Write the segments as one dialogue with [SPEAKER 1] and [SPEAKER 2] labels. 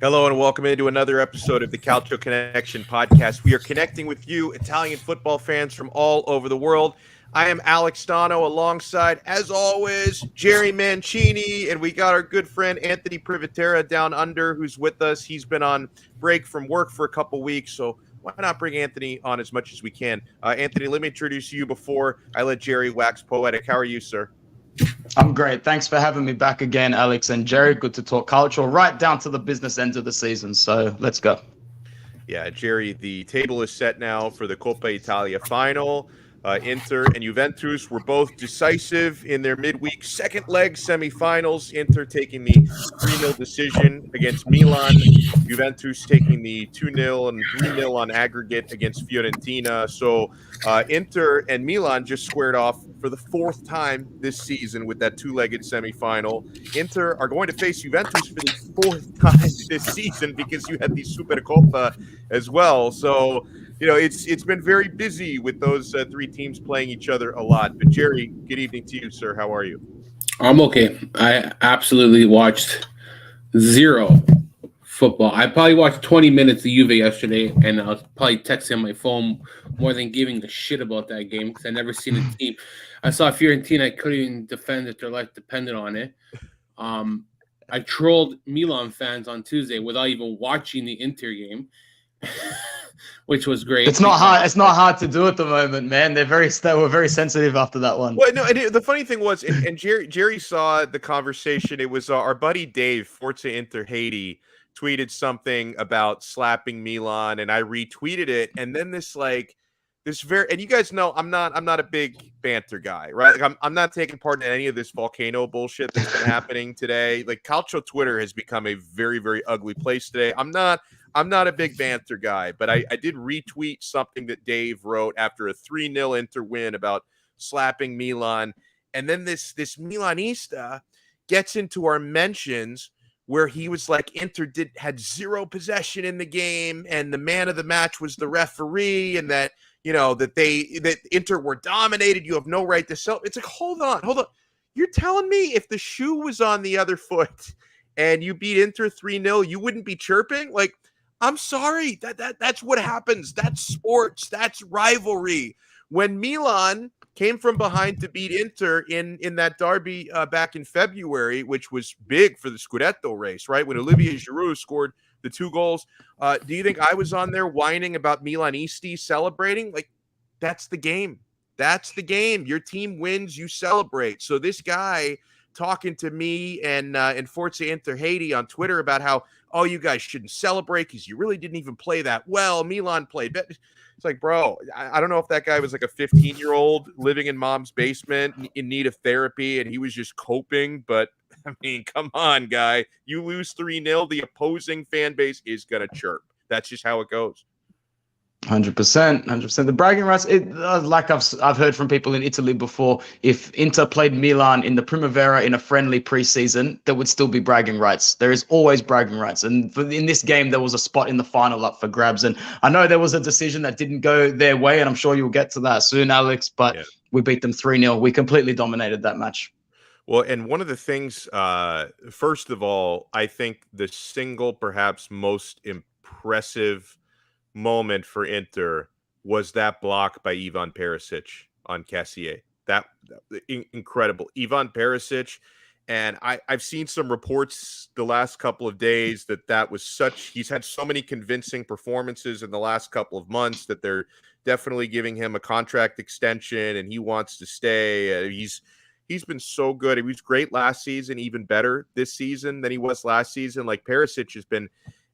[SPEAKER 1] Hello and welcome into another episode of the Calcio Connection podcast. We are connecting with you, Italian football fans from all over the world. I am Alex Donno alongside, as always, Jerry Mancini, and we got our good friend Anthony Privatera down under who's with us. He's been on break from work for a couple weeks, so why not bring Anthony on as much as we can? Anthony, let me introduce you before I let Jerry wax poetic. How are you, sir?
[SPEAKER 2] I'm great. Thanks for having me back again, Alex and Jerry. Good to talk culture right down to the business end of the season. So let's go.
[SPEAKER 1] Yeah, Jerry, the table is set now for the Coppa Italia final. Inter and Juventus were both decisive in their midweek second leg semifinals. Inter taking the 3-0 decision against Milan. Juventus taking the 2-0 and 3-0 on aggregate against Fiorentina. So Inter and Milan just squared off for the fourth time this season with that two-legged semifinal. Inter are going to face Juventus for the fourth time this season because you had the Supercoppa as well. So it's been very busy with those three teams playing each other a lot. But Jerry, good evening to you, sir. How are you?
[SPEAKER 3] I'm okay. I absolutely watched zero football. I probably watched 20 minutes of Juve yesterday, and I was probably texting on my phone more than giving a shit about that game because I never seen a team. I saw Fiorentina. I couldn't even defend if their life depended on it. I trolled Milan fans on Tuesday without even watching the Inter game. Which was great.
[SPEAKER 2] It's not hard. It's not hard to do at the moment, man. They were very sensitive after that one.
[SPEAKER 1] Well, no, and the funny thing was, and Jerry saw the conversation. It was our buddy Dave, Forza Inter Haiti, tweeted something about slapping Milan, and I retweeted it. And then and you guys know I'm not a big banter guy, right? Like I'm not taking part in any of this volcano bullshit that's been happening today. Like Calcio Twitter has become a very, very ugly place today. I'm not a big banter guy, but I did retweet something that Dave wrote after a 3-0 Inter win about slapping Milan. And then this Milanista gets into our mentions where he was like, Inter had zero possession in the game, and the man of the match was the referee, and that that Inter were dominated. You have no right to sell. It's like, hold on. You're telling me if the shoe was on the other foot and you beat Inter 3-0, you wouldn't be chirping? Like, I'm sorry. That's what happens. That's sports. That's rivalry. When Milan came from behind to beat Inter in that derby back in February, which was big for the scudetto race, right? When Olivier Giroud scored the 2 goals. Do you think I was on there whining about Milanisti celebrating? Like, that's the game. That's the game. Your team wins, you celebrate. So this guy talking to me and Forza Inter Haiti on Twitter about how, oh, you guys shouldn't celebrate because you really didn't even play that well. Milan played better. It's like, bro, I don't know if that guy was like a 15-year-old living in mom's basement in need of therapy and he was just coping. But, I mean, come on, guy. You lose 3-0, the opposing fan base is going to chirp. That's just how it goes.
[SPEAKER 2] 100%. The bragging rights, like I've heard from people in Italy before, if Inter played Milan in the Primavera in a friendly preseason, there would still be bragging rights. There is always bragging rights. And in this game, there was a spot in the final up for grabs. And I know there was a decision that didn't go their way, and I'm sure you'll get to that soon, Alex, but yeah. We beat them 3-0. We completely dominated that match.
[SPEAKER 1] Well, and one of the things, first of all, I think the single perhaps most impressive moment for Inter was that block by Ivan Perisic on Cassier. That incredible. Ivan Perisic, and I've seen some reports the last couple of days that was he's had so many convincing performances in the last couple of months that they're definitely giving him a contract extension and he wants to stay. He's been so good. He was great last season, even better this season than he was last season. Like, Perisic has been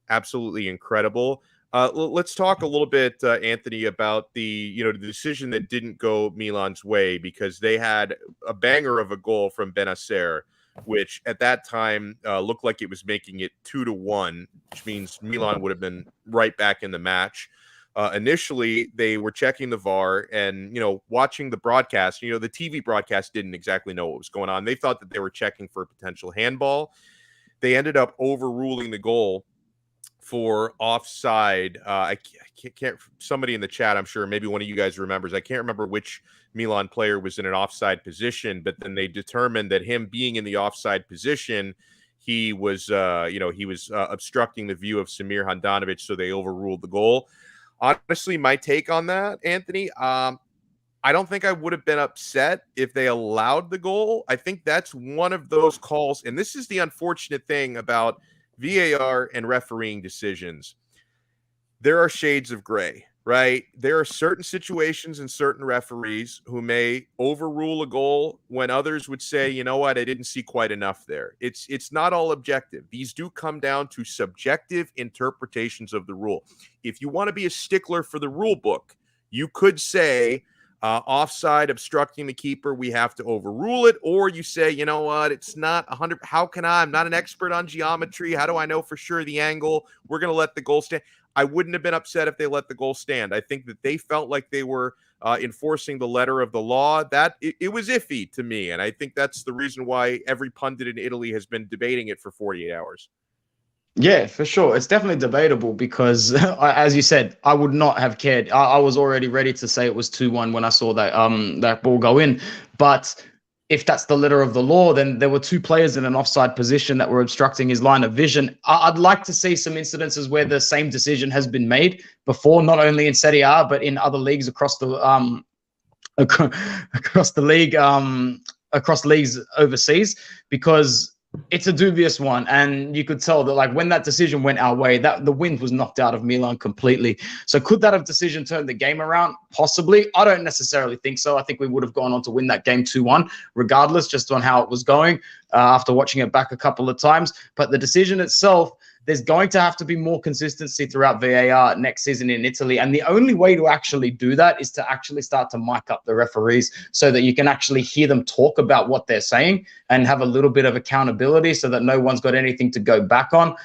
[SPEAKER 1] absolutely incredible. Let's talk a little bit, Anthony, about the decision that didn't go Milan's way, because they had a banger of a goal from Benacer, which at that time looked like it was making it 2-1, which means Milan would have been right back in the match. Initially, they were checking the VAR and, watching the broadcast. The TV broadcast didn't exactly know what was going on. They thought that they were checking for a potential handball. They ended up overruling the goal for offside. I can't. Somebody in the chat, I'm sure, maybe one of you guys remembers. I can't remember which Milan player was in an offside position, but then they determined that him being in the offside position, he was obstructing the view of Samir Handanovic, so they overruled the goal. Honestly, my take on that, Anthony, I don't think I would have been upset if they allowed the goal. I think that's one of those calls, and this is the unfortunate thing about VAR and refereeing decisions. There are shades of gray, right? There are certain situations and certain referees who may overrule a goal when others would say, you know what, I didn't see quite enough there. It's not all objective. These do come down to subjective interpretations of the rule. If you want to be a stickler for the rule book, you could say offside, obstructing the keeper, we have to overrule it. Or you say, you know what, it's not 100. How can I'm not an expert on geometry. How do I know for sure the angle? We're going to let the goal stand. I wouldn't have been upset if they let the goal stand. I think that they felt like they were enforcing the letter of the law. That it was iffy to me. And I think that's the reason why every pundit in Italy has been debating it for 48 hours.
[SPEAKER 2] Yeah, for sure. It's definitely debatable because, as you said, I would not have cared. I was already ready to say it was 2-1 when I saw that ball go in. But if that's the letter of the law, then there were two players in an offside position that were obstructing his line of vision. I'd like to see some incidences where the same decision has been made before, not only in Serie A but in other leagues across the league, across leagues overseas, because it's a dubious one, and you could tell that, like, when that decision went our way, that the wind was knocked out of Milan completely. So could that have decision turned the game around? Possibly. I don't necessarily think so. I think we would have gone on to win that game 2-1 regardless, just on how it was going after watching it back a couple of times. But the decision itself, there's going to have to be more consistency throughout VAR next season in Italy. And the only way to actually do that is to actually start to mic up the referees so that you can actually hear them talk about what they're saying and have a little bit of accountability so that no one's got anything to go back on.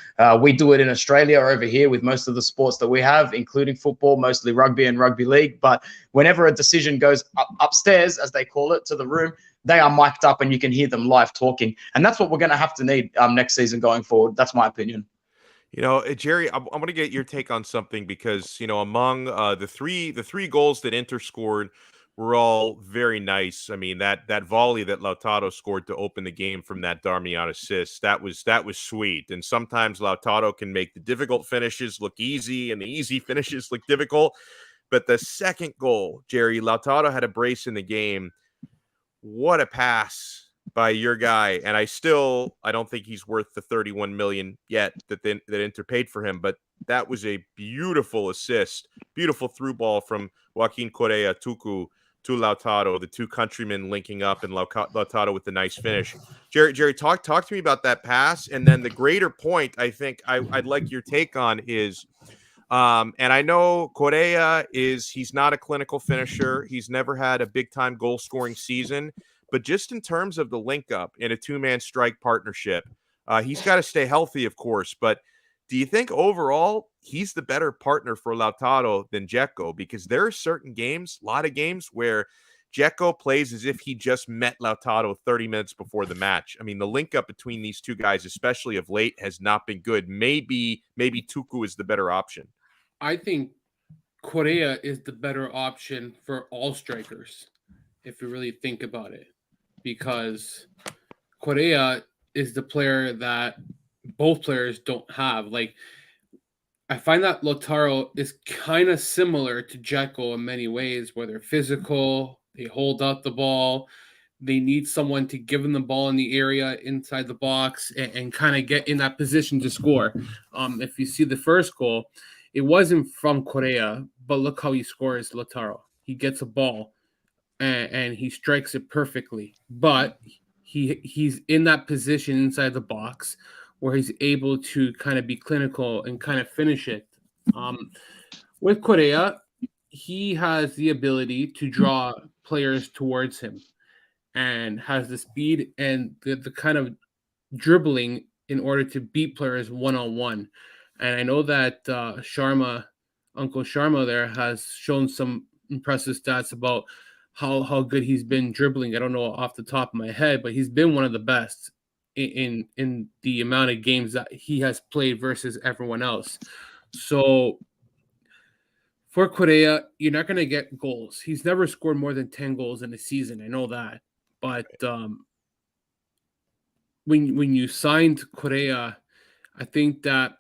[SPEAKER 2] We do it in Australia over here with most of the sports that we have, including football, mostly rugby and rugby league. But whenever a decision goes upstairs, as they call it, to the room, they are mic'd up and you can hear them live talking. And that's what we're going to have to need next season going forward. That's my opinion.
[SPEAKER 1] You know, Jerry, I'm going to get your take on something because, you know, among the three goals that Inter scored were all very nice. I mean, that volley that Lautaro scored to open the game from that Darmian assist, that was sweet. And sometimes Lautaro can make the difficult finishes look easy and the easy finishes look difficult. But the second goal, Jerry, Lautaro had a brace in the game. What a pass by your guy. And I don't think he's worth the 31 million yet that Inter paid for him, but that was a beautiful assist, beautiful through ball from Joaquin Correa Tucu to Lautaro, the two countrymen linking up, and Lautaro with the nice finish. Jerry, talk to me about that pass. And then the greater point I think I'd like your take on is, and I know Correa he's not a clinical finisher. He's never had a big time goal scoring season. But just in terms of the link up in a two-man strike partnership, he's got to stay healthy, of course. But do you think overall he's the better partner for Lautaro than Dzeko? Because there are certain games, a lot of games, where Dzeko plays as if he just met Lautaro 30 minutes before the match. I mean, the link up between these two guys, especially of late, has not been good. Maybe Tucu is the better option.
[SPEAKER 3] I think Correa is the better option for all strikers, if you really think about it, because Correa is the player that both players don't have. Like, I find that Lautaro is kind of similar to Dzeko in many ways, where they're physical, they hold up the ball, they need someone to give them the ball in the area inside the box and kind of get in that position to score. If you see the first goal, it wasn't from Correa, but look how he scores Lautaro. He gets a ball and he strikes it perfectly, but he's in that position inside the box where he's able to kind of be clinical and kind of finish it. With Correa, he has the ability to draw players towards him and has the speed and the kind of dribbling in order to beat players one-on-one. And I know that Uncle Sharma there has shown some impressive stats about how good he's been dribbling. I don't know off the top of my head, but he's been one of the best in the amount of games that he has played versus everyone else. So for Correa, you're not going to get goals. He's never scored more than 10 goals in a season. I know that. But when you signed Correa, I think that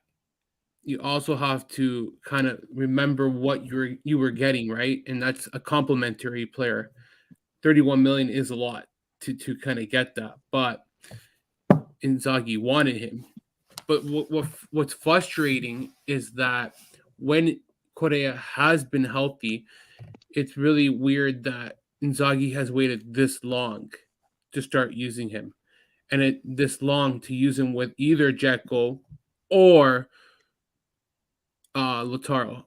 [SPEAKER 3] you also have to kind of remember what you were getting, right? And that's a complimentary player. 31 million is a lot to kind of get that, but Inzaghi wanted him. But what's frustrating is that when Correa has been healthy, it's really weird that Inzaghi has waited this long to start using him, and this long to use him with either Dzeko or Lautaro.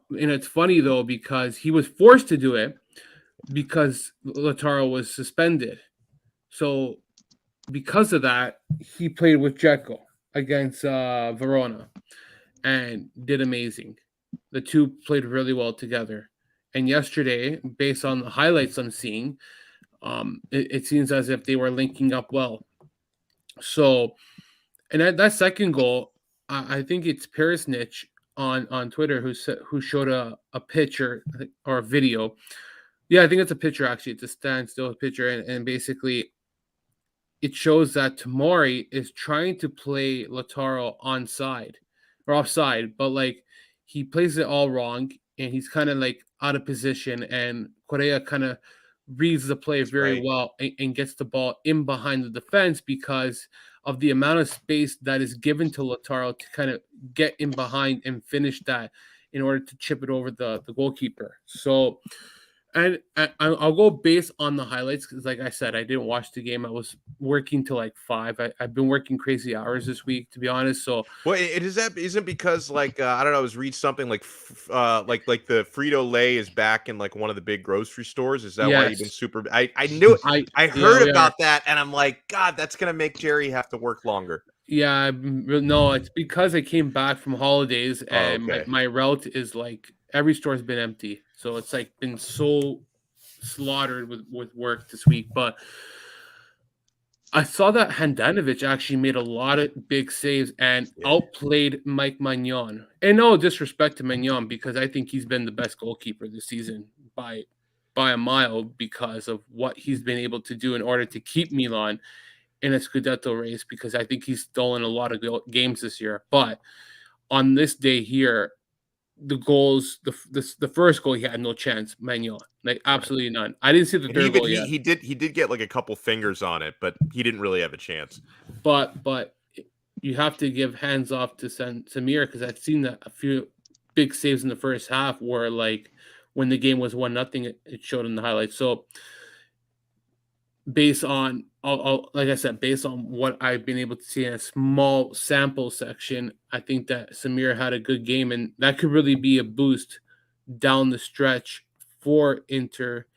[SPEAKER 3] And it's funny though because he was forced to do it because Lautaro was suspended. So because of that, he played with Dzeko against Verona and did amazing. The two played really well together. And yesterday, based on the highlights I'm seeing, it seems as if they were linking up well. So, and that second goal, I think it's Perisnich on Twitter who showed a picture or a video. Yeah, I think it's a picture actually. It's a standstill picture, and basically it shows that Tomori is trying to play Lautaro onside or offside, but like he plays it all wrong and he's kind of like out of position. And Correa kind of reads the play very
[SPEAKER 1] right.
[SPEAKER 3] well and gets the ball in behind the defense because of the amount of space that is given to Lautaro to kind of get in behind and finish that in order to chip it over the goalkeeper. So, and I'll go based on the highlights because, like I said, I didn't watch the game. I was working till like 5. I've been working crazy hours this week, to be honest. So,
[SPEAKER 1] Well, it is that isn't because like I don't know. I was read something like like the Frito Lay is back in like one of the big grocery stores. Is that why you've been
[SPEAKER 3] yes,
[SPEAKER 1] super? I knew it. I
[SPEAKER 3] yeah,
[SPEAKER 1] heard
[SPEAKER 3] we are.
[SPEAKER 1] about that, and I'm like, God, that's gonna make Jerry have to work longer.
[SPEAKER 3] Yeah, no, it's because I came back from holidays
[SPEAKER 1] Oh,
[SPEAKER 3] and
[SPEAKER 1] okay.
[SPEAKER 3] my route is like every store's been empty. So it's like been so slaughtered with work this week. But I saw that Handanovic actually made a lot of big saves and
[SPEAKER 1] Yeah.
[SPEAKER 3] outplayed Mike Magnon. And no disrespect to Magnon because I think he's been the best goalkeeper this season by a mile because of what he's been able to do in order to keep Milan in a scudetto race because I think he's stolen a lot of games this year. But on this day here, the goals, the first goal he had no chance, Magnon, like
[SPEAKER 1] Right.
[SPEAKER 3] absolutely none. I didn't see the
[SPEAKER 1] And
[SPEAKER 3] third goal yet.
[SPEAKER 1] he did get like a couple fingers on it, but he didn't really have a chance.
[SPEAKER 3] But you have to give hands off to Samir because I've seen that a few big saves in the first half where like when the game was 1-0, it showed in the highlights. So based on like I said, based on what I've been able to see in a small sample section, I think that Samir had a good game and that could really be a boost down the stretch for Inter,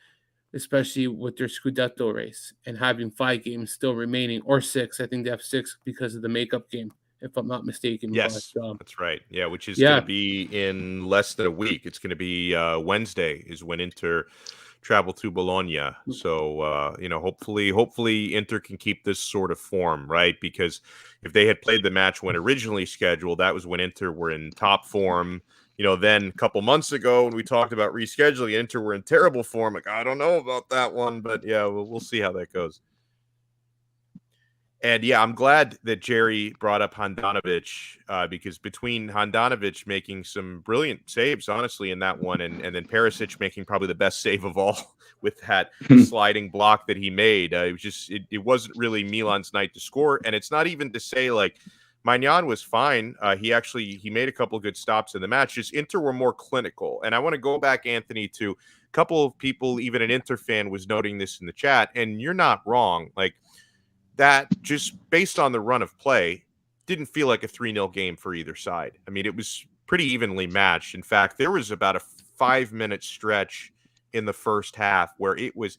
[SPEAKER 3] especially with their Scudetto race and having 5 games still remaining, or 6. I think they have 6 because of the makeup game, if I'm not mistaken. But
[SPEAKER 1] Yes, that's right. Yeah, which is going
[SPEAKER 3] yeah,
[SPEAKER 1] to be in less than a week. It's going to be Wednesday is when Inter travel to Bologna. So hopefully Inter can keep this sort of form, right? Because if they had played the match when originally scheduled, that was when Inter were in top form. Then a couple months ago when we talked about rescheduling, Inter were in terrible form. Like, I don't know about that one, but yeah, we'll see how that goes. And yeah, I'm glad that Jerry brought up Handanovic because between Handanovic making some brilliant saves, honestly, in that one, and then Perisic making probably the best save of all with that sliding block that he made, it wasn't really Milan's night to score. And it's not even to say like Magnan was fine. He made a couple of good stops in the match. Just Inter were more clinical. And I want to go back, Anthony, to a couple of people, even an Inter fan was noting this in the chat, and you're not wrong. Like, that just based on the run of play didn't feel like a 3-0 game for either side. I mean, it was pretty evenly matched. In fact, there was about a 5-minute stretch in the first half where it was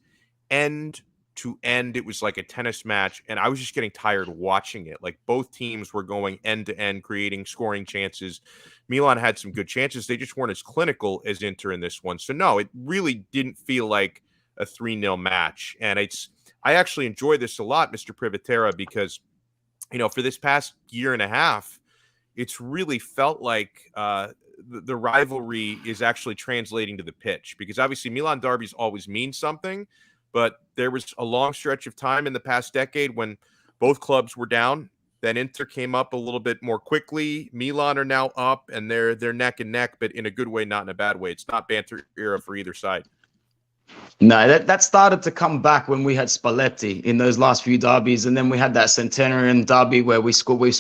[SPEAKER 1] end to end. It was like a tennis match, and I was just getting tired watching it. Like both teams were going end to end, creating scoring chances. Milan had some good chances. They just weren't as clinical as Inter in this one. So no, it really didn't feel like a 3-0 match. And I actually enjoy this a lot, Mr. Privatera, because, for this past year and a half, it's really felt like the rivalry is actually translating to the pitch because obviously Milan derbies always mean something, but there was a long stretch of time in the past decade when both clubs were down. Then Inter came up a little bit more quickly. Milan are now up, and they're neck and neck, but in a good way, not in a bad way. It's not banter era for either side.
[SPEAKER 2] No, that started to come back when we had Spalletti in those last few derbies, and then we had that Centenarian derby where we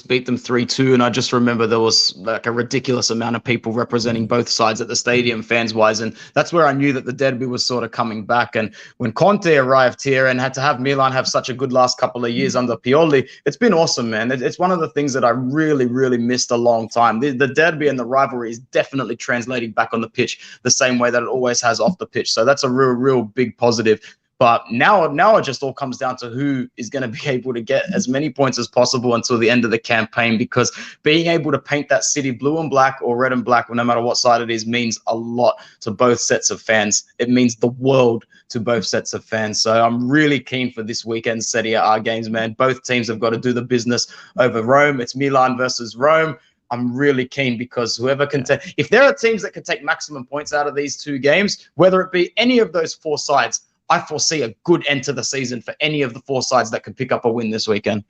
[SPEAKER 2] beat them 3-2, and I just remember there was like a ridiculous amount of people representing both sides at the stadium, fans-wise, and that's where I knew that the derby was sort of coming back. And when Conte arrived here and had to have Milan have such a good last couple of years under Pioli, it's been awesome, man. It's one of the things that I really, really missed a long time. The derby and the rivalry is definitely translating back on the pitch the same way that it always has off the pitch, so that's a real big positive. But now it just all comes down to who is going to be able to get as many points as possible until the end of the campaign, because being able to paint that city blue and black or red and black, no matter what side it is, means a lot to both sets of fans. It means the world to both sets of fans. So I'm really keen for this weekend's Serie A games, man. Both teams have got to do the business over Rome. It's Milan versus Rome. I'm really keen, because whoever can take, if there are teams that can take maximum points out of these two games, whether it be any of those four sides, I foresee a good end to the season for any of the four sides that could pick up a win this weekend.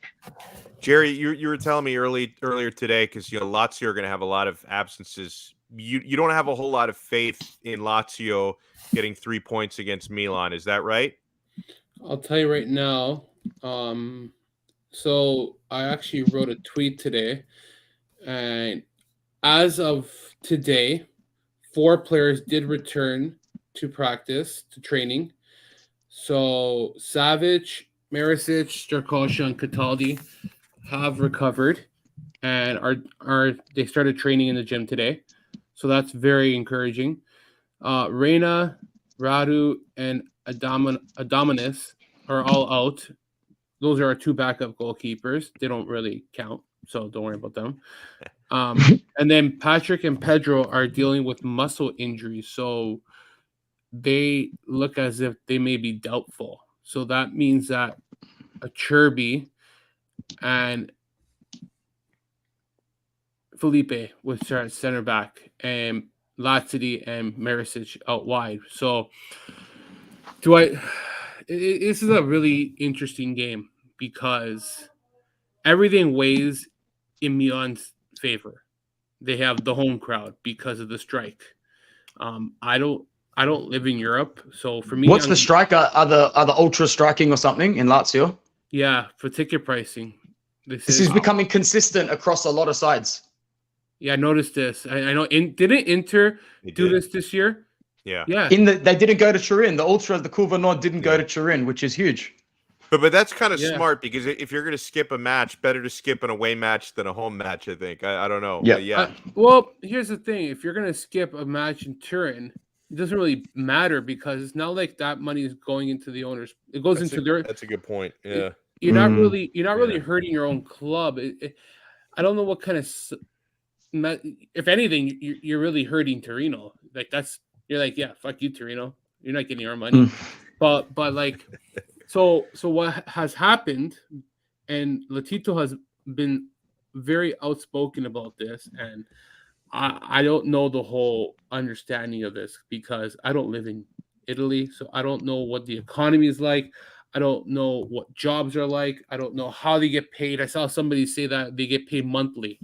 [SPEAKER 1] Jerry, you were telling me earlier today, because Lazio are going to have a lot of absences. You don't have a whole lot of faith in Lazio getting 3 points against Milan. Is that right?
[SPEAKER 3] I'll tell you right now. So I actually wrote a tweet today. And as of today, 4 players did return to practice, to training. So Savic, Maricic, Starkosha, and Cataldi have recovered and they started training in the gym today. So that's very encouraging. Reina, Radu, and Adamonis are all out. Those are our 2 backup goalkeepers. They don't really count, so don't worry about them. And then Patrick and Pedro are dealing with muscle injuries, so they look as if they may be doubtful. So that means that Acerbi and Felipe will start center back, and Lazzari and Maricic out wide. So this is a really interesting game, because everything weighs in Milan's favor. They have the home crowd because of the strike. I don't live in Europe, so for me,
[SPEAKER 2] what's the strike? Are the ultra striking or something in Lazio?
[SPEAKER 3] Yeah, for ticket pricing.
[SPEAKER 2] This is becoming consistent across a lot of sides.
[SPEAKER 3] Yeah, I noticed this. I know. Didn't Inter do this year?
[SPEAKER 1] Yeah.
[SPEAKER 2] They didn't go to Turin. The ultra, the Curva Nord didn't go to Turin, which is huge.
[SPEAKER 1] But that's kind of smart, because if you're going to skip a match, better to skip an away match than a home match, I think. I don't know.
[SPEAKER 2] Yeah.
[SPEAKER 3] Well, here's the thing. If you're going to skip a match in Turin, it doesn't really matter, because it's not like that money is going into the owners. It goes into their.
[SPEAKER 1] That's a good point. Yeah.
[SPEAKER 3] You're not really hurting your own club. I don't know what kind of. If anything, you're really hurting Torino. Like you're like, yeah, fuck you, Torino. You're not getting our money. But like. So what has happened, and Latito has been very outspoken about this, and I don't know the whole understanding of this, because I don't live in Italy, so I don't know what the economy is like. I don't know what jobs are like. I don't know how they get paid. I saw somebody say that they get paid monthly.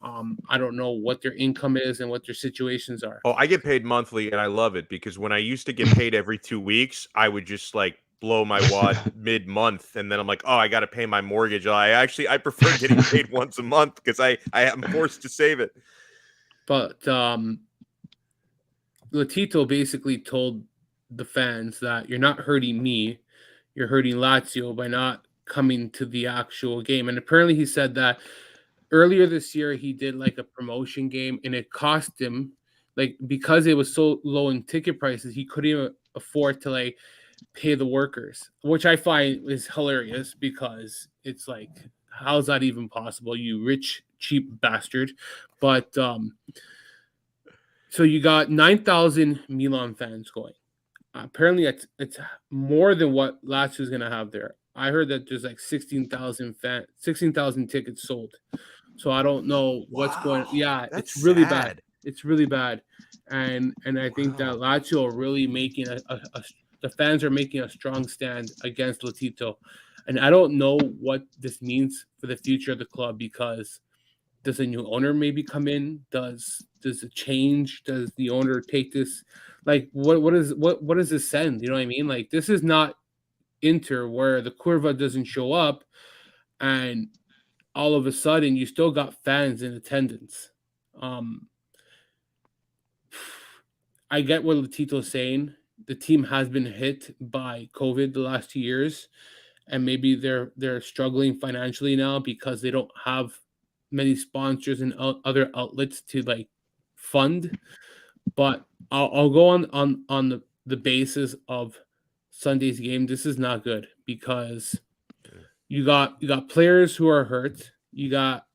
[SPEAKER 3] I don't know what their income is and what their situations are.
[SPEAKER 1] Oh, I get paid monthly, and I love it, because when I used to get paid every 2 weeks, I would just blow my wad mid-month, and then I'm like, oh, I got to pay my mortgage. I prefer getting paid once a month, because I am forced to save it.
[SPEAKER 3] But Latito basically told the fans that you're not hurting me, you're hurting Lazio by not coming to the actual game. And apparently he said that earlier this year he did a promotion game, and it cost him, because it was so low in ticket prices, he couldn't even afford to pay the workers, which I find is hilarious, because it's how's that even possible, you rich cheap bastard? But so you got 9,000 Milan fans going. Apparently it's more than what Lazio is going to have there. I heard that there's 16,000 tickets sold. So I don't know what's going on. Yeah, it's really bad. It's really bad. And I think that Lazio are really making the fans are making a strong stand against Latito. And I don't know what this means for the future of the club, because does a new owner maybe come in? Does it change? Does the owner take this? Like, what does this send? You know what I mean? Like, this is not Inter where the curva doesn't show up, and all of a sudden you still got fans in attendance. I get what Latito's saying. The team has been hit by COVID the last 2 years, and maybe they're struggling financially now because they don't have many sponsors and other outlets to like fund. But I'll go on the basis of Sunday's game. This is not good because you got players who are hurt. You got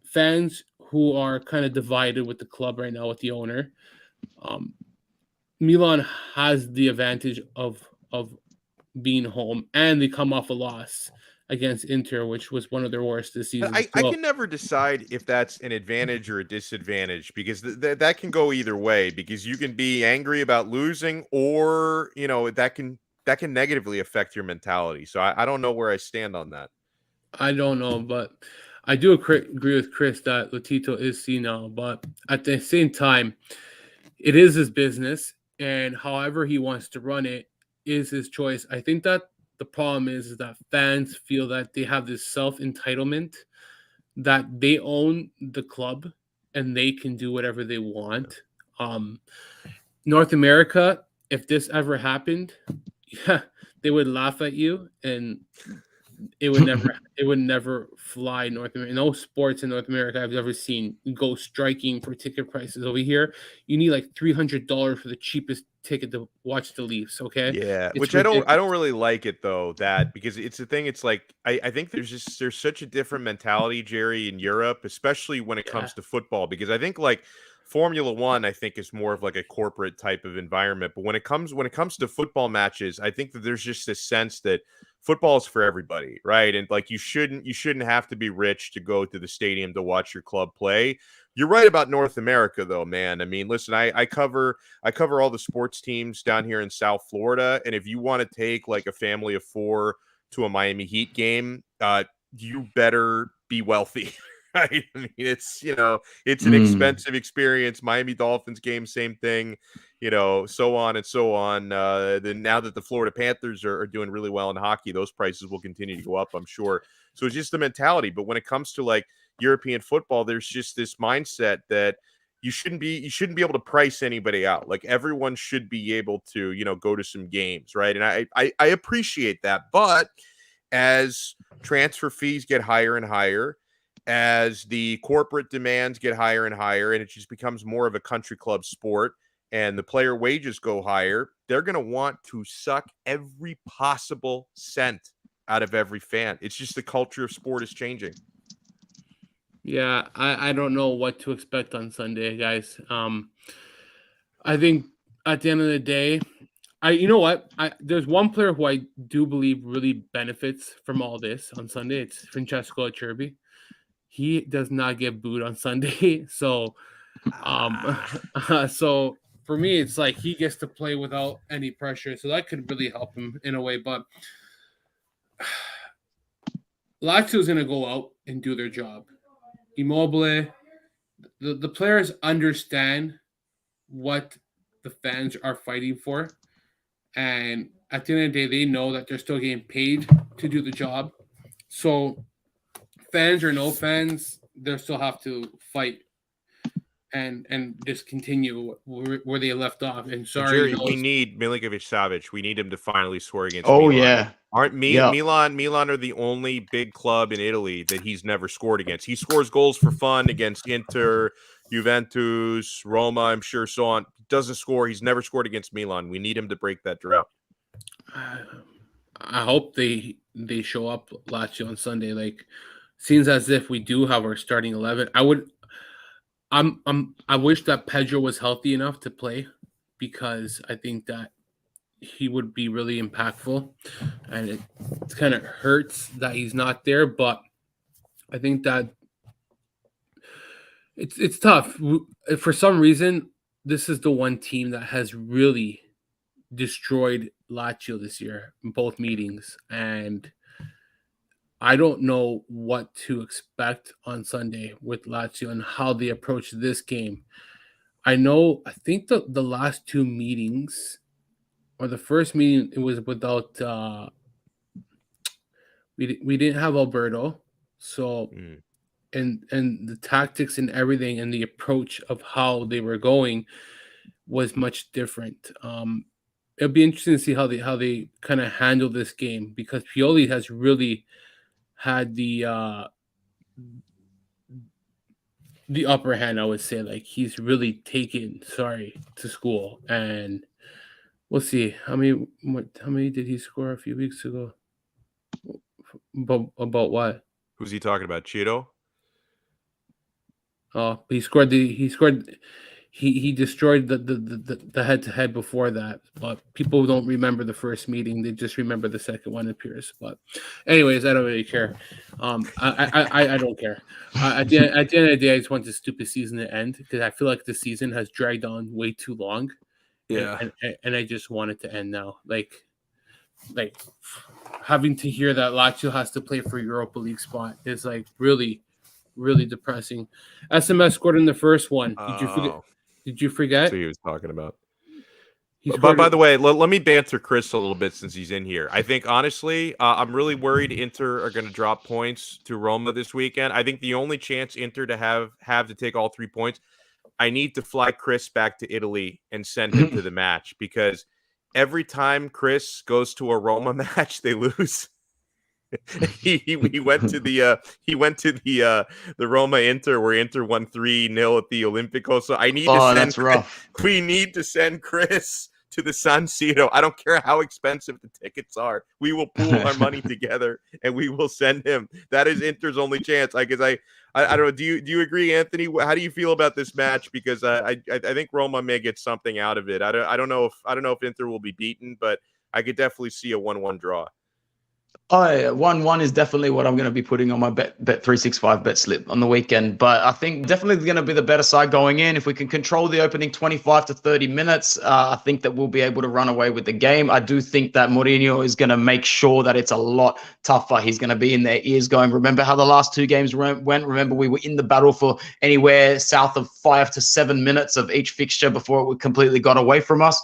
[SPEAKER 3] fans who are kind of divided with the club right now with the owner. Milan has the advantage of being home, and they come off a loss against Inter, which was one of their worst this season.
[SPEAKER 1] I can never decide if that's an advantage or a disadvantage, because that can go either way, because you can be angry about losing, or that can negatively affect your mentality. So I don't know where I stand on that.
[SPEAKER 3] I don't know, but I do agree with Chris that Latito is senile, but at the same time, it is his business, and however he wants to run it is his choice. I think that the problem is that fans feel that they have this self-entitlement that they own the club and they can do whatever they want. North America, if this ever happened, yeah, they would laugh at you, and it would never fly North America. No sports in North America I've ever seen go striking for ticket prices. Over here, you need like $300 for the cheapest ticket to watch the Leafs. Okay,
[SPEAKER 1] Yeah,
[SPEAKER 3] it's
[SPEAKER 1] which
[SPEAKER 3] ridiculous.
[SPEAKER 1] I don't really like it though, that because it's the thing. It's like I think there's such a different mentality, Jerry, in Europe, especially when it comes to football, because I think like Formula One, I think, is more of like a corporate type of environment. But when it comes to football matches, I think that there's just this sense that football is for everybody, right? And like you shouldn't have to be rich to go to the stadium to watch your club play. You're right about North America, though, man. I mean, listen, I cover all the sports teams down here in South Florida, and if you want to take like a family of 4 to a Miami Heat game, you better be wealthy. Right? I mean, it's an expensive experience. Miami Dolphins game, same thing, so on and so on. Then now that the Florida Panthers are doing really well in hockey, those prices will continue to go up, I'm sure. So it's just the mentality. But when it comes to like European football, there's just this mindset that you shouldn't be able to price anybody out. Like everyone should be able to, go to some games, right? And I appreciate that. But as transfer fees get higher and higher, as the corporate demands get higher and higher, and it just becomes more of a country club sport, and the player wages go higher, they're going to want to suck every possible cent out of every fan. It's just the culture of sport is changing.
[SPEAKER 3] Yeah, I don't know what to expect on Sunday, guys. I think at the end of the day, there's one player who I do believe really benefits from all this on Sunday. It's Francesco Acerbi. He does not get booed on Sunday, so so for me, it's like he gets to play without any pressure, so that could really help him in a way. But Lazio is going to go out and do their job. Immobile, the players understand what the fans are fighting for, and at the end of the day, they know that they're still getting paid to do the job. So fans or no fans, they still have to fight and just continue where they left off. And sorry,
[SPEAKER 1] Jerry, we need Milinkovic-Savic. We need him to finally score against
[SPEAKER 2] Oh,
[SPEAKER 1] Milan.
[SPEAKER 2] yeah.
[SPEAKER 1] Aren't
[SPEAKER 2] Yeah.
[SPEAKER 1] Milan are the only big club in Italy that he's never scored against. He scores goals for fun against Inter, Juventus, Roma, I'm sure, so on. Doesn't score. He's never scored against Milan. We need him to break that drought.
[SPEAKER 3] I hope they show up Lazio on Sunday. Like, seems as if we do have our starting 11. I wish that Pedro was healthy enough to play, because I think that he would be really impactful, and it kind of hurts that he's not there. But I think that it's tough. For some reason, this is the one team that has really destroyed Lazio this year in both meetings, and I don't know what to expect on Sunday with Lazio and how they approach this game. I think the last two meetings, or the first meeting, it was without we didn't have Alberto, so and the tactics and everything and the approach of how they were going was much different. It'll be interesting to see how they kind of handle this game, because Pioli has really had the upper hand. I would say, like, he's really taken to school, and we'll see how many did he score a few weeks ago. About what?
[SPEAKER 1] Who's he talking about? Cheeto?
[SPEAKER 3] Oh, he destroyed the head-to-head before that, but people don't remember the first meeting. They just remember the second one appears. But anyways, I don't really care. I don't care. At the end of the day, I just want this stupid season to end, because I feel like the season has dragged on way too long.
[SPEAKER 1] Yeah.
[SPEAKER 3] And I just want it to end now. Like having to hear that Lazio has to play for Europa League spot is like really, really depressing. SMS scored in the first one. Did you forget?
[SPEAKER 1] That's what he was talking about. But by the way, let me banter Chris a little bit since he's in here. I think, honestly, I'm really worried Inter are going to drop points to Roma this weekend. I think the only chance Inter to have to take all 3 points, I need to fly Chris back to Italy and send him to the match, because every time Chris goes to a Roma match, they lose. he went to the Roma Inter, where Inter won 3-0 at the Olimpico. So I need
[SPEAKER 2] that's rough.
[SPEAKER 1] We need to send Chris to the San Siro. I don't care how expensive the tickets are. We will pool our money together and we will send him. That is Inter's only chance. I don't know. Do you agree, Anthony? How do you feel about this match? Because I think Roma may get something out of it. I don't know if Inter will be beaten, but I could definitely see a 1-1 draw.
[SPEAKER 2] Oh, 1-1 is definitely what I'm going to be putting on my Bet365 bet slip on the weekend. But I think definitely going to be the better side going in. If we can control the opening 25 to 30 minutes, I think that we'll be able to run away with the game. I do think that Mourinho is going to make sure that it's a lot tougher. He's going to be in their ears going, remember how the last two games went? Remember, we were in the battle for anywhere south of 5 to 7 minutes of each fixture before it completely got away from us.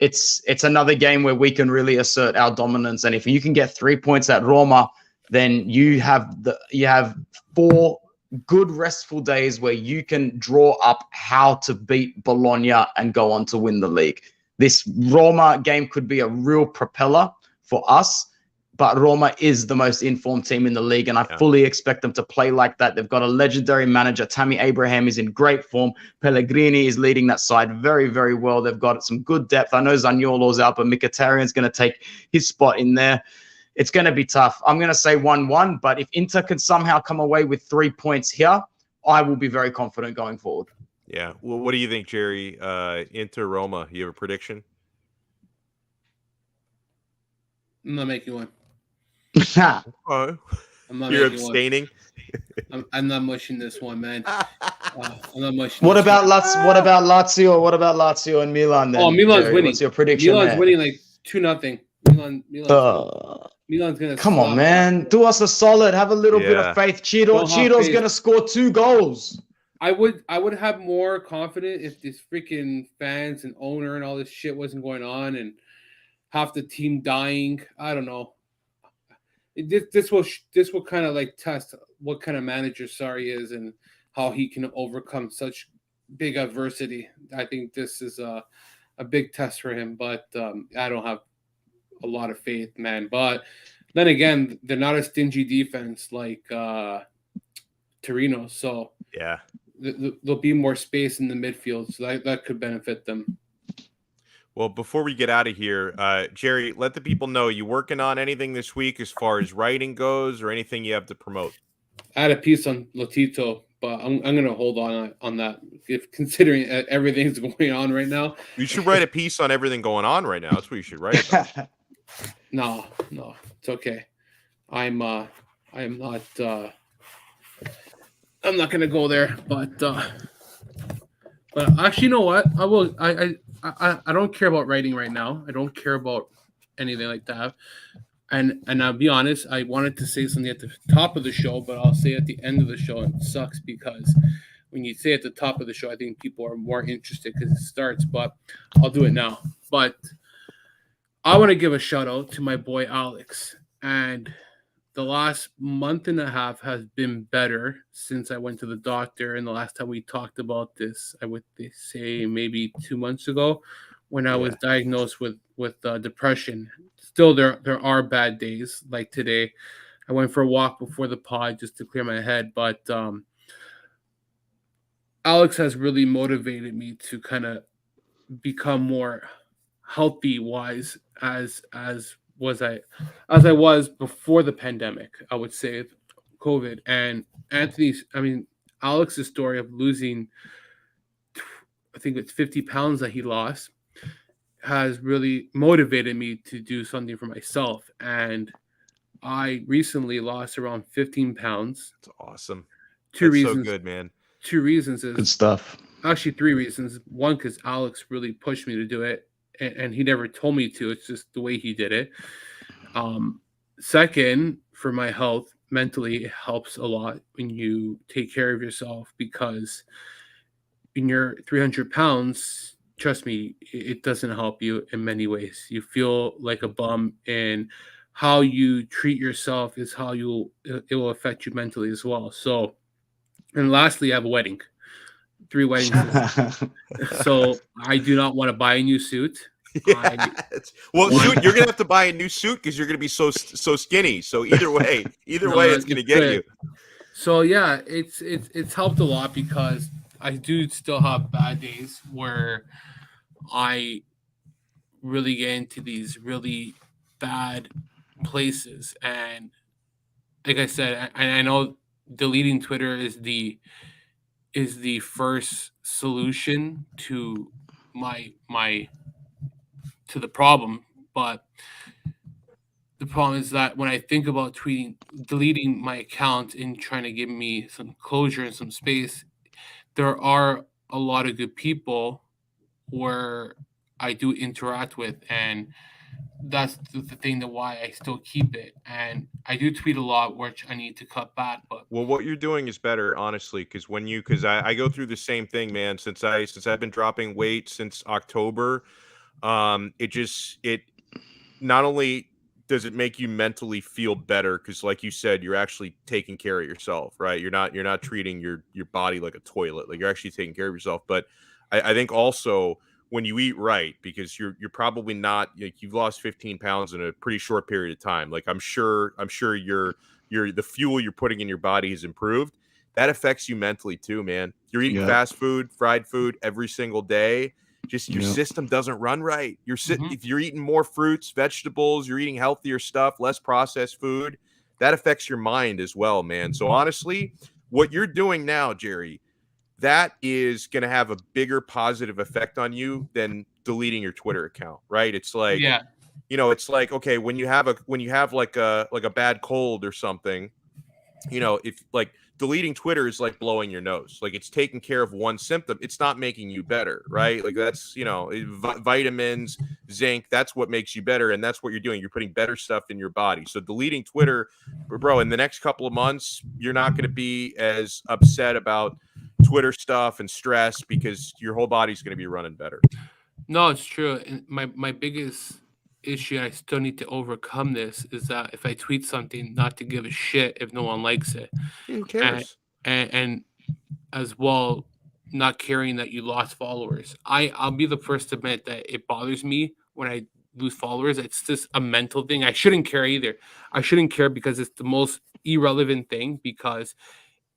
[SPEAKER 2] It's another game where we can really assert our dominance, and if you can get 3 points at Roma, then you have 4 good restful days where you can draw up how to beat Bologna and go on to win the league. This Roma game could be a real propeller for us, but Roma is the most informed team in the league, and I fully expect them to play like that. They've got a legendary manager. Tammy Abraham is in great form. Pellegrini is leading that side very, very well. They've got some good depth. I know Zaniolo's out, but Mkhitaryan's going to take his spot in there. It's going to be tough. I'm going to say 1-1, but if Inter can somehow come away with 3 points here, I will be very confident going forward.
[SPEAKER 1] Yeah. Well, what do you think, Jerry? Inter Roma, you have a prediction?
[SPEAKER 3] I'm not making one.
[SPEAKER 1] You're abstaining.
[SPEAKER 3] I'm not mushing this one, man. I'm not mushing.
[SPEAKER 2] What about Lazio? What about Lazio and Milan? Then,
[SPEAKER 3] Milan's winning.
[SPEAKER 2] What's your prediction?
[SPEAKER 3] Milan's winning like 2-0. Milan's gonna.
[SPEAKER 2] Come on, man. Do us a solid. Have a little bit of faith. Cheeto's gonna score 2 goals.
[SPEAKER 3] I would have more confidence if this freaking fans and owner and all this shit wasn't going on and half the team dying. I don't know. This will kind of like test what kind of manager Sarri is and how he can overcome such big adversity. I think this is a big test for him, but I don't have a lot of faith, man. But then again, they're not a stingy defense like Torino, so
[SPEAKER 1] yeah,
[SPEAKER 3] there'll be more space in the midfield, so that could benefit them.
[SPEAKER 1] Well, before we get out of here, Jerry, let the people know, you working on anything this week as far as writing goes, or anything you have to promote?
[SPEAKER 3] I had a piece on Lotito, but I'm going to hold on that, considering everything's going on right now.
[SPEAKER 1] You should write a piece on everything going on right now. That's what you should write about.
[SPEAKER 3] No, it's okay. I'm not going to go there, but actually, you know what? I will. I don't care about writing right now. I don't care about anything like that. And I'll be honest, I wanted to say something at the top of the show, but I'll say at the end of the show, and it sucks because when you say at the top of the show, I think people are more interested because it starts, but I'll do it now. But I want to give a shout out to my boy Alex. And the last month and a half has been better since I went to the doctor. And the last time we talked about this, I would say maybe 2 months ago, when I was diagnosed with depression. Still, there are bad days like today. I went for a walk before the pod just to clear my head, but Alex has really motivated me to kind of become more healthy wise as I was before the pandemic, I would say, COVID. And Alex's story of losing, I think it's 50 pounds that he lost, has really motivated me to do something for myself. And I recently lost around 15 pounds.
[SPEAKER 1] That's awesome.
[SPEAKER 3] Two
[SPEAKER 1] That's
[SPEAKER 3] reasons.
[SPEAKER 1] So good, man.
[SPEAKER 3] 2 reasons is
[SPEAKER 2] Good stuff.
[SPEAKER 3] Actually 3 reasons. One, because Alex really pushed me to do it, and he never told me to. It's just the way he did it. Second, for my health, mentally, it helps a lot when you take care of yourself, because when you're 300 pounds, trust me, it doesn't help you in many ways. You feel like a bum, and how you treat yourself is how it will affect you mentally as well. So, and lastly, I have a wedding. 3 weddings. So I do not want to buy a new suit.
[SPEAKER 1] Well, suit, you're gonna have to buy a new suit because you're gonna be so skinny. So either way, it's gonna get you.
[SPEAKER 3] So yeah, it's helped a lot, because I do still have bad days where I really get into these really bad places, and like I said, I know deleting Twitter is the first solution to to the problem. But the problem is that when I think about deleting my account and trying to give me some closure and some space, there are a lot of good people where I do interact with, and that's the thing that why I still keep it. And I do tweet a lot, which I need to cut back. But
[SPEAKER 1] well, what you're doing is better, honestly, because I go through the same thing, man. Since I've been dropping weight since October, it not only does it make you mentally feel better, because like you said, you're actually taking care of yourself, right? You're not treating your body like a toilet. Like, you're actually taking care of yourself. But I think also when you eat right, because you're probably not, like, you've lost 15 pounds in a pretty short period of time. Like, I'm sure you're the fuel you're putting in your body has improved. That affects you mentally too, man. You're eating fast food, fried food every single day. Just your system doesn't run right. If you're eating more fruits, vegetables, you're eating healthier stuff, less processed food, that affects your mind as well, man. So honestly, what you're doing now, Jerry, that is going to have a bigger positive effect on you than deleting your Twitter account, right? It's like, it's like, okay, when you have like a bad cold or something, if like deleting Twitter is like blowing your nose. Like, it's taking care of one symptom. It's not making you better, right? Like, that's, vitamins, zinc, that's what makes you better. And that's what you're doing. You're putting better stuff in your body. So deleting Twitter, bro, in the next couple of months, you're not going to be as upset about Twitter stuff and stress, because your whole body's going to be running better.
[SPEAKER 3] No, it's true. And my biggest issue, I still need to overcome this, is that if I tweet something, not to give a shit if no one likes it.
[SPEAKER 1] Who cares?
[SPEAKER 3] And as well, not caring that you lost followers. I'll be the first to admit that it bothers me when I lose followers. It's just a mental thing. I shouldn't care either. I shouldn't care, because it's the most irrelevant thing, because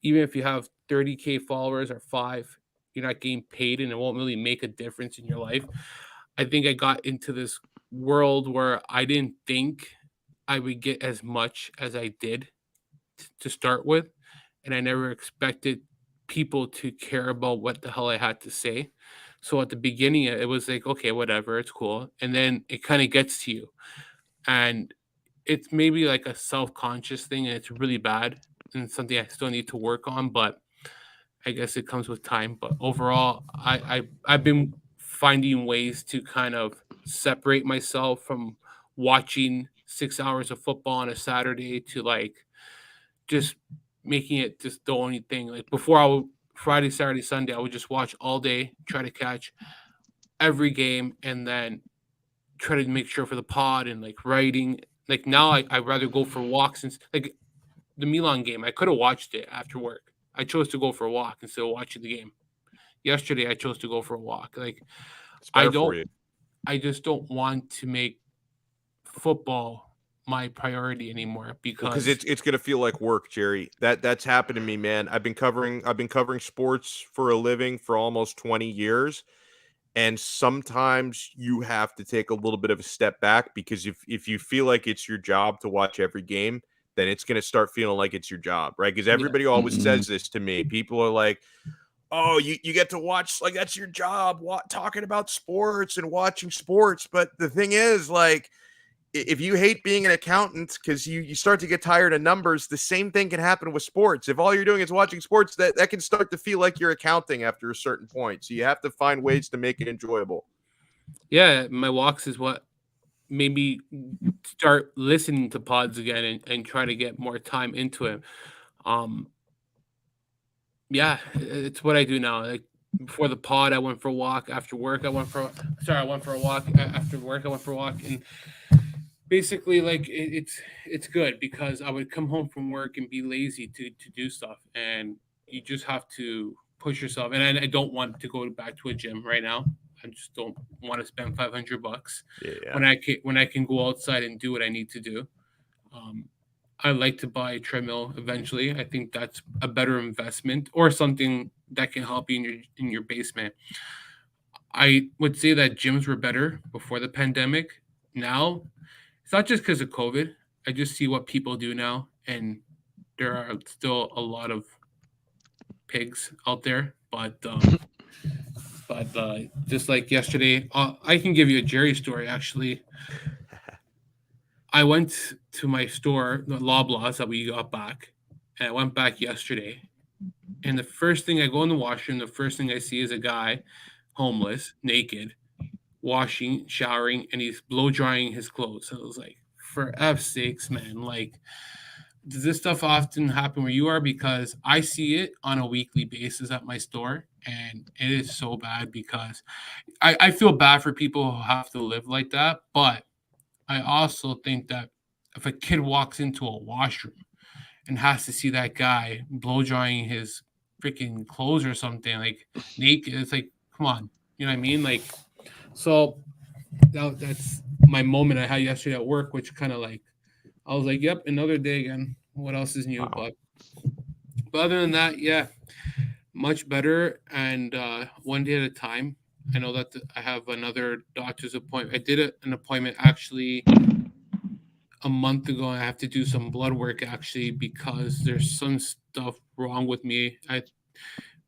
[SPEAKER 3] even if you have 30K followers or 5, you're not getting paid, and it won't really make a difference in your life. I think I got into this world where I didn't think I would get as much as I did to start with, and I never expected people to care about what the hell I had to say. So at the beginning, it was like, okay, whatever, it's cool, and then it kind of gets to you, and it's maybe like a self-conscious thing, and it's really bad, and it's something I still need to work on, but I guess it comes with time. But overall, I've been finding ways to kind of separate myself from watching 6 hours of football on a Saturday to like just making it just the only thing. Like before, Friday, Saturday, Sunday, I would just watch all day, try to catch every game, and then try to make sure for the pod and like writing. Like now, I'd rather go for walks since like the Milan game. I could have watched it after work. I chose to go for a walk instead of watching the game. Yesterday, I chose to go for a walk. Like
[SPEAKER 1] It's
[SPEAKER 3] I
[SPEAKER 1] better for
[SPEAKER 3] don't,
[SPEAKER 1] you.
[SPEAKER 3] I just don't want to make football my priority anymore
[SPEAKER 1] Because
[SPEAKER 3] because
[SPEAKER 1] it's gonna feel like work, Jerry. That's happened to me, man. I've been covering sports for a living for almost 20 years. And sometimes you have to take a little bit of a step back because if you feel like it's your job to watch every game, then it's gonna start feeling like it's your job, right? Because
[SPEAKER 3] yeah,
[SPEAKER 1] everybody always
[SPEAKER 2] Mm-mm.
[SPEAKER 1] says this to me. People are like, oh, you get to watch, like that's your job, talking about sports and watching sports. But the thing is, like, if you hate being an accountant because you start to get tired of numbers, the same thing can happen with sports. If all you're doing is watching sports, that can start to feel like you're accounting after a certain point. So you have to find ways to make it enjoyable.
[SPEAKER 3] yeah, my walks is what made me start listening to pods again and try to get more time into it. Um, yeah, it's what I do now. Like before the pod, I went for a walk. After work, I went for a walk. After work, I went for a walk, and basically, like it's good because I would come home from work and be lazy to do stuff, and you just have to push yourself. And I don't want to go back to a gym right now. I just don't want to spend $500
[SPEAKER 1] Yeah.
[SPEAKER 3] when I can go outside and do what I need to do. Um, I like to buy a treadmill eventually. I think that's a better investment or something that can help you in your basement. I would say that gyms were better before the pandemic. Now, it's not just because of COVID. I just see what people do now, and there are still a lot of pigs out there. But just like yesterday, I can give you a Jerry story actually. I went to my store, the Loblaws that we got back, and I went back yesterday. And the first thing I go in the washroom, the first thing I see is a guy, homeless, naked, washing, showering, and he's blow drying his clothes. So I was like, for F's sakes, man, like, does this stuff often happen where you are? Because I see it on a weekly basis at my store, and it is so bad because I feel bad for people who have to live like that. But I also think that if a kid walks into a washroom and has to see that guy blow drying his freaking clothes or something like naked, it's like, come on, you know what I mean? Like, so that's my moment I had yesterday at work, which kind of like I was like, yep, another day again. What else is new?
[SPEAKER 1] Wow.
[SPEAKER 3] But other than that, yeah, much better and one day at a time. I know that I have another doctor's appointment. I did an appointment actually a month ago. I have to do some blood work actually because there's some stuff wrong with me.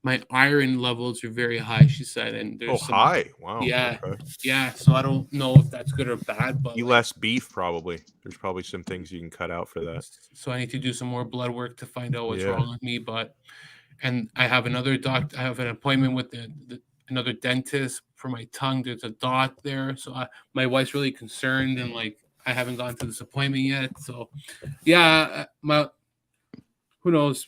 [SPEAKER 3] My iron levels are very high, she said, and
[SPEAKER 1] Oh,
[SPEAKER 3] there's some
[SPEAKER 1] hi. Wow.
[SPEAKER 3] yeah,
[SPEAKER 1] Okay.
[SPEAKER 3] yeah. So I don't know if that's good or bad, but
[SPEAKER 1] Eat
[SPEAKER 3] like
[SPEAKER 1] less beef, probably. There's probably some things you can cut out for that.
[SPEAKER 3] so I need to do some more blood work to find out what's
[SPEAKER 1] Yeah.
[SPEAKER 3] wrong with me. But and I have another doc. I have an appointment with another dentist for my tongue. There's a dot there, so my wife's really concerned, and like I haven't gone to this appointment yet. So yeah, who knows?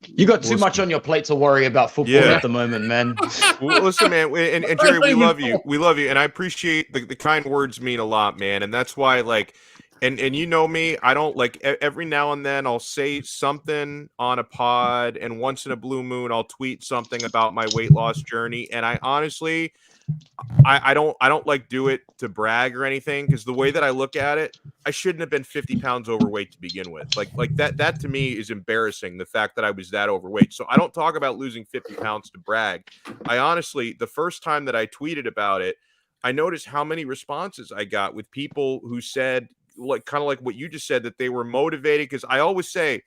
[SPEAKER 2] You got too much on your plate to worry about football
[SPEAKER 1] Yeah.
[SPEAKER 2] at the moment, man.
[SPEAKER 1] Well, listen, man, and Jerry, we love you. We love you, and I appreciate the kind words mean a lot, man. And that's why, like, and you know me, I don't like every now and then I'll say something on a pod, and once in a blue moon I'll tweet something about my weight loss journey. And I honestly, I don't like do it to brag or anything because the way that I look at it, I shouldn't have been 50 pounds overweight to begin with. Like that to me is embarrassing. The fact that I was that overweight. So I don't talk about losing 50 pounds to brag. I honestly, the first time that I tweeted about it, I noticed how many responses I got with people who said like kind of like what you just said that they were motivated because I always say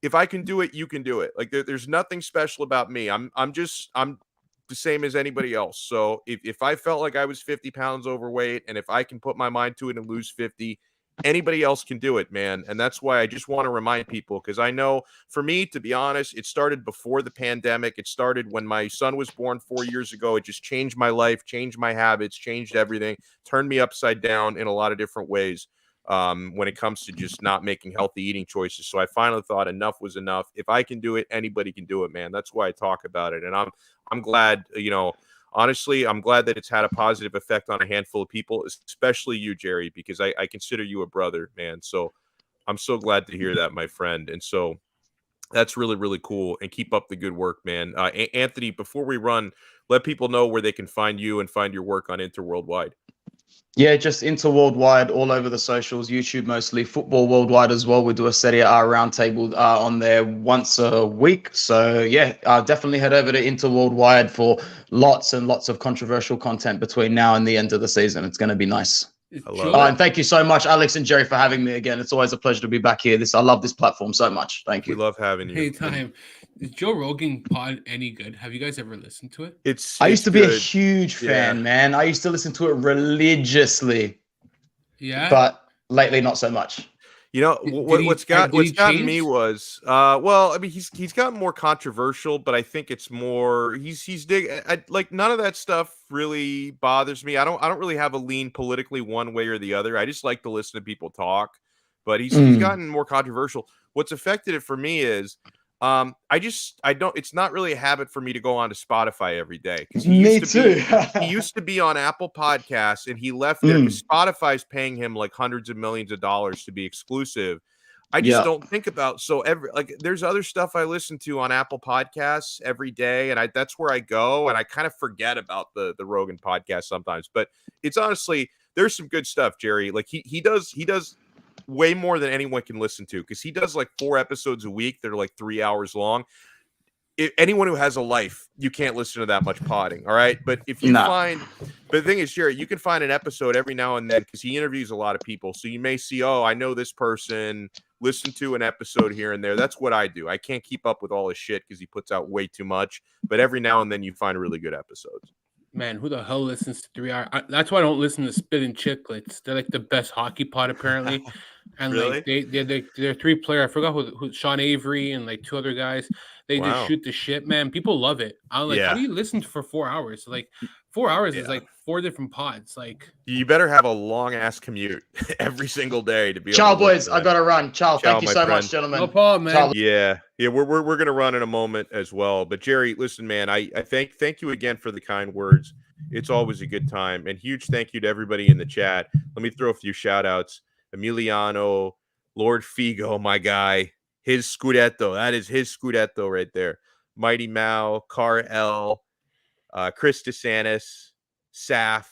[SPEAKER 1] if I can do it, you can do it. Like there's nothing special about me. I'm the same as anybody else. So if I felt like I was 50 pounds overweight and if I can put my mind to it and lose 50, anybody else can do it, man. And that's why I just want to remind people because I know for me, to be honest, it started before the pandemic. It started when my son was born 4 years ago. It just changed my life, changed my habits, changed everything, turned me upside down in a lot of different ways. when it comes to just not making healthy eating choices. So I finally thought enough was enough. If I can do it, anybody can do it, man. That's why I talk about it. And I'm glad, honestly, I'm glad that it's had a positive effect on a handful of people, especially you, Jerry, because I consider you a brother, man. So I'm so glad to hear that, my friend. And so that's really, really cool. And keep up the good work, man. Anthony, before we run, let people know where they can find you and find your work on Interworldwide.
[SPEAKER 2] Yeah, just Inter Worldwide, all over the socials, YouTube mostly, Football Worldwide as well. We do a Serie A roundtable on there once a week. So yeah, definitely head over to Inter Worldwide for lots and lots of controversial content between now and the end of the season. It's going to be nice.
[SPEAKER 1] I love it.
[SPEAKER 2] And thank you so much, Alex and Jerry, for having me again. It's always a pleasure to be back here. I love this platform so much. Thank you.
[SPEAKER 1] We love having you.
[SPEAKER 4] Anytime. Is Joe Rogan pod any good? Have you guys ever listened to it?
[SPEAKER 2] I used to be a
[SPEAKER 1] good.
[SPEAKER 2] huge fan, man. I used to listen to it religiously.
[SPEAKER 4] Yeah.
[SPEAKER 2] But lately, not so much.
[SPEAKER 1] What's gotten me was well, I mean, he's gotten more controversial, but I think it's more he's like none of that stuff really bothers me. I don't really have a lean politically one way or the other. I just like to listen to people talk, but he's gotten more controversial. What's affected it for me is it's not really a habit for me to go on to Spotify every day.
[SPEAKER 2] Me too.
[SPEAKER 1] He used to be on Apple Podcasts and he left there because Spotify's paying him like hundreds of millions of dollars to be exclusive. I just don't think about there's other stuff I listen to on Apple Podcasts every day, and that's where I go, and I kind of forget about the Rogan podcast sometimes. But it's honestly, there's some good stuff, Jerry. Like he does way more than anyone can listen to, because he does like 4 episodes a week. They're like 3 hours long. Anyone who has a life, you can't listen to that much podding. All right. But if you but the thing is, Jerry, you can find an episode every now and then because he interviews a lot of people. So you may see, I know this person, listen to an episode here and there. That's what I do. I can't keep up with all his shit because he puts out way too much. But every now and then you find really good episodes.
[SPEAKER 4] Man, who the hell listens to 3 hours? That's why I don't listen to Spit and Chicklets. They're like the best hockey pod, apparently. And
[SPEAKER 1] really?
[SPEAKER 4] like they're 3-player. I forgot who Sean Avery and like 2 other guys. They just shoot the shit, man. People love it. I'm like, how do you listen for 4 hours? Like 4 hours is like 4 different pods. Like
[SPEAKER 1] you better have a long ass commute every single day to be.
[SPEAKER 2] Ciao, boys. I gotta run. Ciao. Thank you so much, gentlemen.
[SPEAKER 4] No problem, man.
[SPEAKER 2] Ciao.
[SPEAKER 1] Yeah, we're gonna run in a moment as well. But Jerry, listen, man, I thank you again for the kind words. It's always a good time, and huge thank you to everybody in the chat. Let me throw a few shout outs. Emiliano, Lord Figo, my guy, his scudetto. That is his scudetto right there. Mighty Mao, Car L, Chris DeSantis, Saf.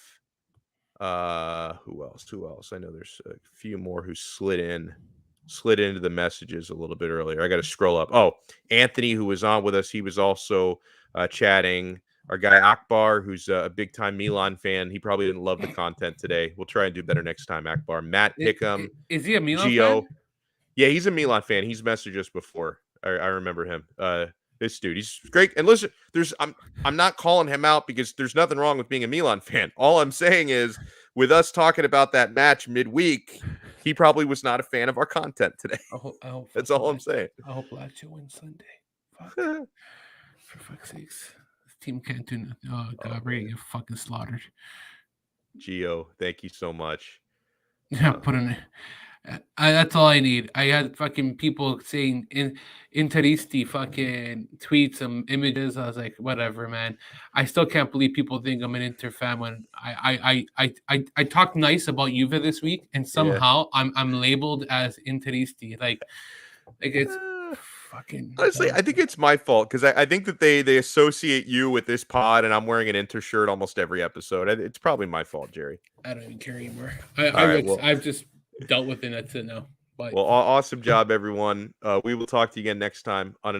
[SPEAKER 1] Who else? I know there's a few more who slid into the messages a little bit earlier. I got to scroll up. Oh, Anthony, who was on with us, he was also chatting. Our guy Akbar, who's a big time Milan fan, he probably didn't love the content today. We'll try and do better next time. Akbar, Matt Hickam,
[SPEAKER 4] is he a Milan
[SPEAKER 1] Gio.
[SPEAKER 4] fan?
[SPEAKER 1] Yeah, he's a Milan fan. He's messaged us before. I remember him. This dude, he's great. And listen, I'm not calling him out because there's nothing wrong with being a Milan fan. All I'm saying is, with us talking about that match midweek, he probably was not a fan of our content today.
[SPEAKER 4] I hope
[SPEAKER 1] That's all I'm saying.
[SPEAKER 4] I hope Lazio wins Sunday. Fuck. For fuck's sakes. This team can't do nothing. Oh, God, we're gonna get fucking slaughtered.
[SPEAKER 1] Gio, thank you so much.
[SPEAKER 4] Yeah, put in that's all I need. I had fucking people saying Interisti fucking tweet some images. I was like, whatever, man. I still can't believe people think I'm an Inter fan when I talked nice about Juve this week, and somehow I'm labeled as Interisti. Like it's fucking.
[SPEAKER 1] Honestly, I think it's my fault because I think that they associate you with this pod, and I'm wearing an Inter shirt almost every episode. It's probably my fault, Jerry.
[SPEAKER 4] I don't even care anymore. I've just dealt with it. That's it now. Bye.
[SPEAKER 1] Well, awesome job, everyone. We will talk to you again next time on another.